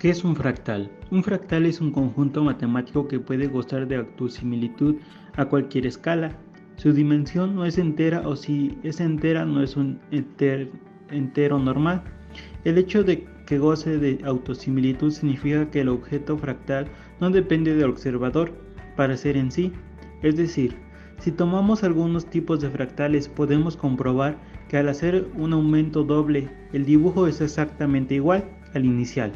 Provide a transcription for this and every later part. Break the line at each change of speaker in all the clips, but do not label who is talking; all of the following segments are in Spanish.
¿Qué es un fractal? Un fractal es un conjunto matemático que puede gozar de autosimilitud a cualquier escala. Su dimensión no es entera, o si es entera no es un entero normal. El hecho de que goce de autosimilitud significa que el objeto fractal no depende del observador para ser en sí. Es decir, si tomamos algunos tipos de fractales podemos comprobar que al hacer un aumento doble el dibujo es exactamente igual al inicial.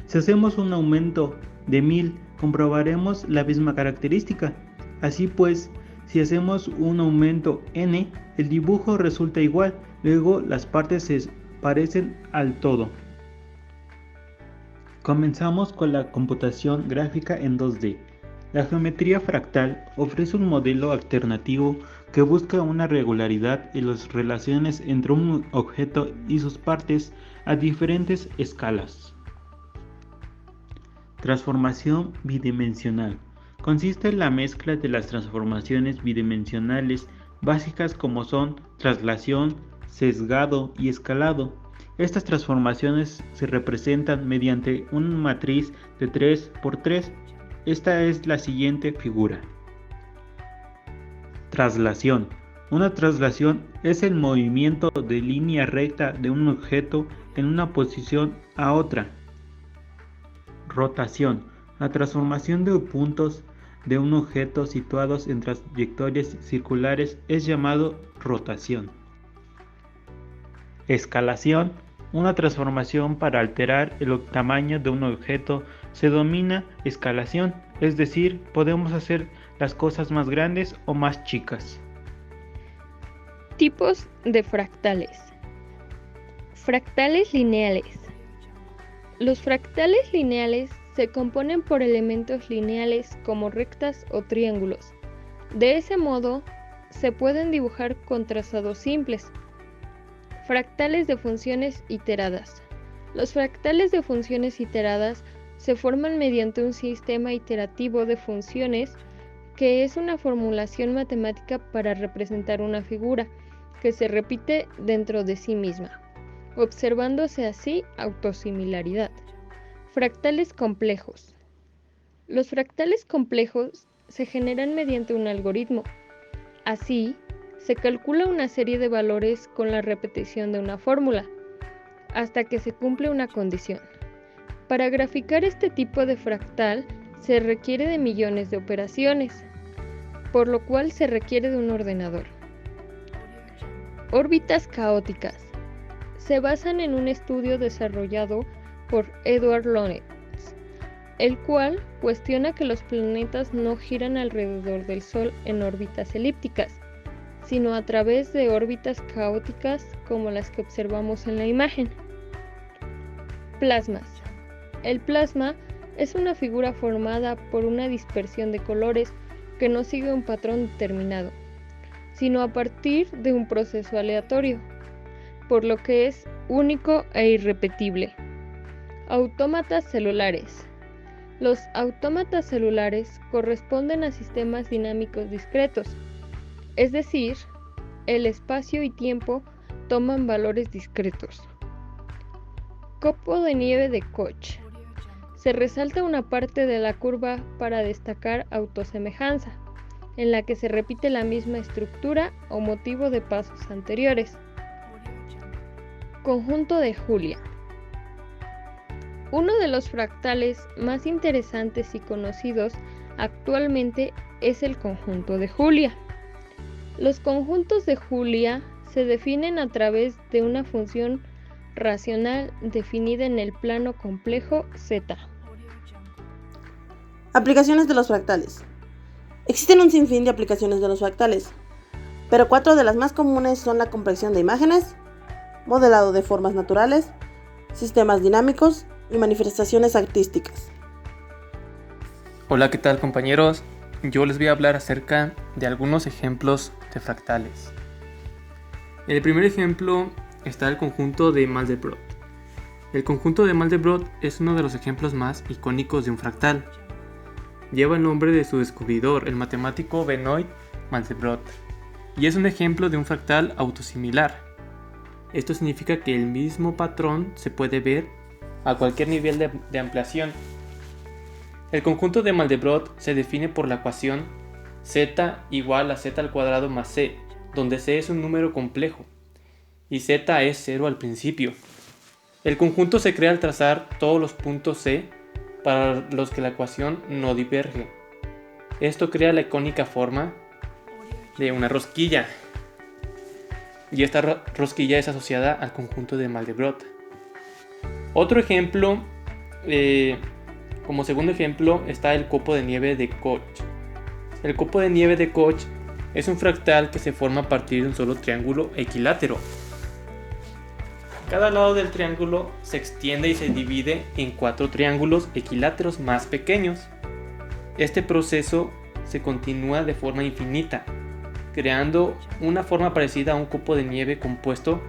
Si hacemos un aumento de 1000, comprobaremos la misma característica. Así pues, si hacemos un aumento n, el dibujo resulta igual, luego las partes se parecen al todo. Comenzamos con la computación gráfica en 2D. La geometría fractal ofrece un modelo alternativo que busca una regularidad en las relaciones entre un objeto y sus partes a diferentes escalas. Transformación bidimensional. Consiste en la mezcla de las transformaciones bidimensionales básicas como son traslación, sesgado y escalado. Estas transformaciones se representan mediante una matriz de 3×3. Esta es la siguiente figura. Traslación. Una traslación es el movimiento de línea recta de un objeto en una posición a otra. Rotación. La transformación de puntos de un objeto situados en trayectorias circulares es llamado rotación. Escalación. Una transformación para alterar el tamaño de un objeto se denomina escalación, es decir, podemos hacer las cosas más grandes o más chicas.
Tipos de fractales. Fractales lineales. Los fractales lineales se componen por elementos lineales como rectas o triángulos. De ese modo, se pueden dibujar con trazados simples. Fractales de funciones iteradas. Los fractales de funciones iteradas se forman mediante un sistema iterativo de funciones que es una formulación matemática para representar una figura que se repite dentro de sí misma, observándose así autosimilaridad. Fractales complejos. Los fractales complejos se generan mediante un algoritmo. Así, se calcula una serie de valores con la repetición de una fórmula, hasta que se cumple una condición. Para graficar este tipo de fractal se requiere de millones de operaciones, por lo cual se requiere de un ordenador. Órbitas caóticas. Se basan en un estudio desarrollado por Edward Lorenz, el cual cuestiona que los planetas no giran alrededor del Sol en órbitas elípticas, sino a través de órbitas caóticas como las que observamos en la imagen. Plasmas. El plasma es una figura formada por una dispersión de colores que no sigue un patrón determinado, sino a partir de un proceso aleatorio, por lo que es único e irrepetible. Autómatas celulares. Los autómatas celulares corresponden a sistemas dinámicos discretos, es decir, el espacio y tiempo toman valores discretos. Copo de nieve de Koch. Se resalta una parte de la curva para destacar autosemejanza, en la que se repite la misma estructura o motivo de pasos anteriores. Conjunto de Julia. Uno de los fractales más interesantes y conocidos actualmente es el conjunto de Julia. Los conjuntos de Julia se definen a través de una función racional definida en el plano complejo Z.
Aplicaciones de los fractales. Existen un sinfín de aplicaciones de los fractales, pero 4 de las más comunes son la compresión de imágenes, modelado de formas naturales, sistemas dinámicos y manifestaciones artísticas.
Hola, ¿qué tal, compañeros? Yo les voy a hablar acerca de algunos ejemplos de fractales. En el primer ejemplo está el conjunto de Mandelbrot. El conjunto de Mandelbrot es uno de los ejemplos más icónicos de un fractal. Lleva el nombre de su descubridor, el matemático Benoit Mandelbrot, y es un ejemplo de un fractal autosimilar. Esto significa que el mismo patrón se puede ver a cualquier nivel de ampliación. El conjunto de Mandelbrot se define por la ecuación z igual a z² más c, donde c es un número complejo y z es 0 al principio. El conjunto se crea al trazar todos los puntos c para los que la ecuación no diverge. Esto crea la icónica forma de una rosquilla, y esta rosquilla es asociada al conjunto de Mandelbrot. Otro ejemplo, como segundo ejemplo, está el copo de nieve de Koch. El copo de nieve de Koch es un fractal que se forma a partir de un solo triángulo equilátero. Cada lado del triángulo se extiende y se divide en 4 triángulos equiláteros más pequeños. Este proceso se continúa de forma infinita, creando una forma parecida a un copo de nieve compuesto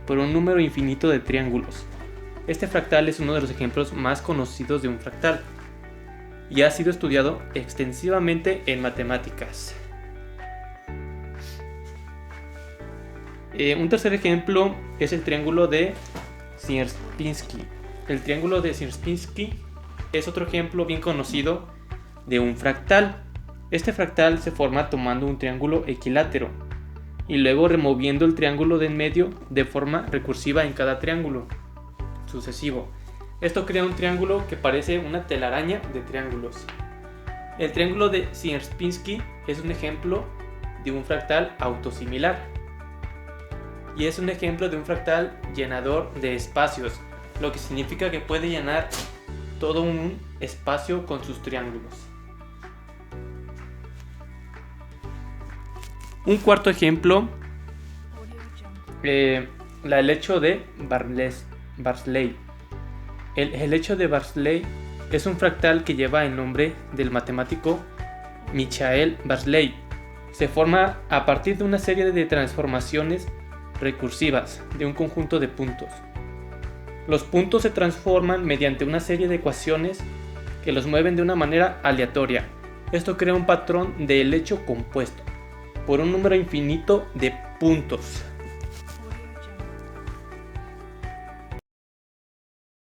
por un número infinito de triángulos. Este fractal es uno de los ejemplos más conocidos de un fractal y ha sido estudiado extensivamente en matemáticas. Un tercer ejemplo es el triángulo de Sierpinski. El triángulo de Sierpinski es otro ejemplo bien conocido de un fractal. Este fractal se forma tomando un triángulo equilátero y luego removiendo el triángulo de en medio de forma recursiva en cada triángulo sucesivo. Esto crea un triángulo que parece una telaraña de triángulos. El triángulo de Sierpinski es un ejemplo de un fractal autosimilar y es un ejemplo de un fractal llenador de espacios, lo que significa que puede llenar todo un espacio con sus triángulos. Un cuarto ejemplo, la helecho de Barley. El helecho de Barley es un fractal que lleva el nombre del matemático Michael Barley. Se forma a partir de una serie de transformaciones recursivas de un conjunto de puntos. Los puntos se transforman mediante una serie de ecuaciones que los mueven de una manera aleatoria. Esto crea un patrón de helecho compuesto por un número infinito de puntos.